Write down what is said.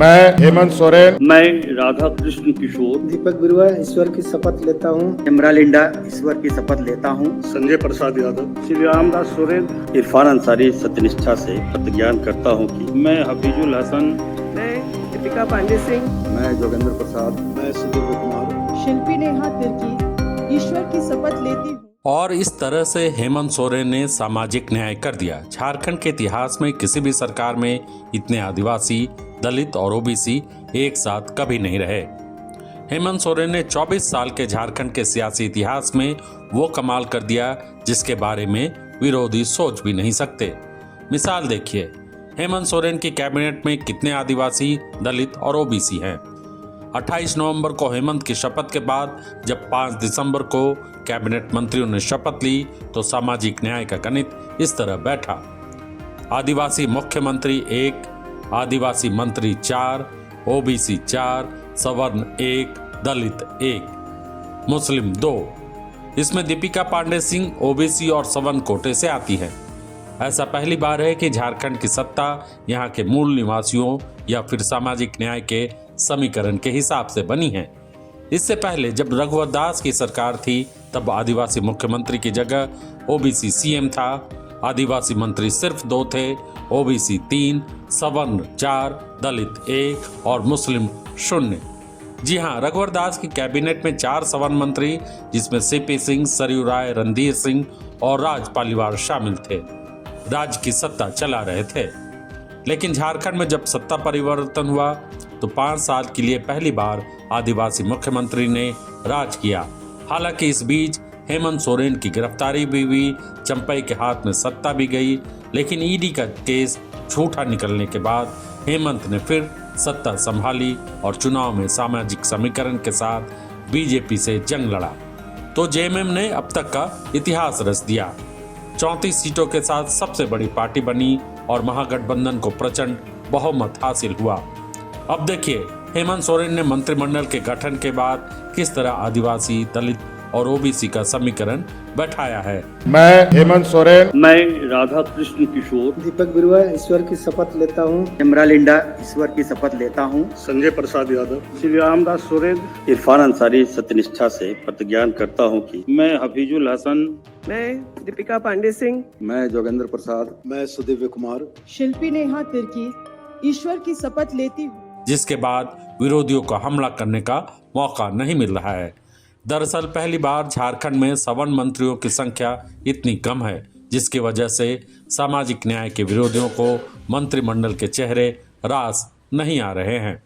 मैं हेमंत सोरेन, मैं राधा कृष्ण किशोर, दीपक बिरुआ ईश्वर की शपथ लेता हूँ। इमरान लिंडा ईश्वर की शपथ लेता हूँ। संजय प्रसाद यादव, श्री रामदास सोरेन, इरफान अंसारी सत्यनिष्ठा से प्रतिज्ञान करता हूँ कि मैं हफीजुल हसन, मैं दीपिका पांडे सिंह, मैं जोगेंद्र प्रसाद, मैं सुदीप कुमार, शिल्पी नेहा तिर्की ईश्वर की शपथ लेती हूँ। और इस तरह से हेमंत सोरेन ने सामाजिक न्याय कर दिया। झारखंड के इतिहास में किसी भी सरकार में इतने आदिवासी, दलित और ओबीसी एक साथ कभी नहीं रहे। हेमंत सोरेन ने 24 साल के झारखंड के सियासी इतिहास में वो कमाल कर दिया जिसके बारे में विरोधी सोच भी नहीं सकते। मिसाल देखिए, हेमंत सोरेन की कैबिनेट में कितने आदिवासी, दलित और ओबीसी हैं। 28 नवंबर को हेमंत की शपथ के बाद जब 5 दिसंबर को कैबिनेट मंत्रियों ने शपथ ली तो सामाजिक न्याय का गणित इस तरह बैठा। आदिवासी मुख्यमंत्री 1, आदिवासी मंत्री 4, ओबीसी 4, सवर्ण 1, दलित 1, मुस्लिम 2। इसमें दीपिका पांडे सिंह ओबीसी और सवर्ण कोटे से आती है। ऐसा पहली बार है कि झारखंड की सत्ता यहाँ के मूल निवासियों या फिर सामाजिक न्याय के समीकरण के हिसाब से बनी है। इससे पहले जब रघुवर दास की सरकार थी तब आदिवासी मुख्यमंत्री की जगह ओबीसी सीएम था। आदिवासी मंत्री सिर्फ 2 थे, ओबीसी 3, सवर्ण 4, दलित 1 और मुस्लिम 0। जी हाँ, रघुवर दास की कैबिनेट में 4 सवर्ण मंत्री जिसमें सीपी सिंह, सरयू राय, रणधीर सिंह और राज पालीवाल शामिल थे, राज्य की सत्ता चला रहे थे। लेकिन झारखंड में जब सत्ता परिवर्तन हुआ तो 5 साल के लिए पहली बार आदिवासी मुख्यमंत्री ने राज किया। हालांकि इस बीच हेमंत सोरेन की गिरफ्तारी भी हुई, चंपई के हाथ में सत्ता भी गई, लेकिन ईडी का केस झूठा निकलने के बाद हेमंत ने फिर सत्ता संभाली और चुनाव में सामाजिक समीकरण के साथ बीजेपी से जंग लड़ा तो जेएमएम ने अब तक का इतिहास रच दिया। 34 सीटों के साथ सबसे बड़ी पार्टी बनी और महागठबंधन को प्रचंड बहुमत हासिल हुआ। अब देखिए हेमंत सोरेन ने मंत्रिमंडल के गठन के बाद किस तरह आदिवासी, दलित और ओबीसी का समीकरण बैठाया है। मैं हेमंत सोरेन, मैं राधा कृष्ण किशोर, दीपक बिरुआ ईश्वर की शपथ लेता हूँ। इमरान लिंडा ईश्वर की शपथ लेता हूँ। संजय प्रसाद यादव, श्री रामदास सोरेन, इरफान अंसारी सत्यनिष्ठा से प्रतिज्ञान करता हूँ कि मैं हफीजुल हसन, मैं दीपिका पांडे सिंह, मैं जोगेंद्र प्रसाद, मैं सुदीप कुमार, शिल्पी नेहा तिर्की ईश्वर की शपथ लेती हूँ। जिसके बाद विरोधियों को हमला करने का मौका नहीं मिल रहा है। दरअसल पहली बार झारखंड में सवर्ण मंत्रियों की संख्या इतनी कम है जिसकी वजह से सामाजिक न्याय के विरोधियों को मंत्रिमंडल के चेहरे रास नहीं आ रहे हैं।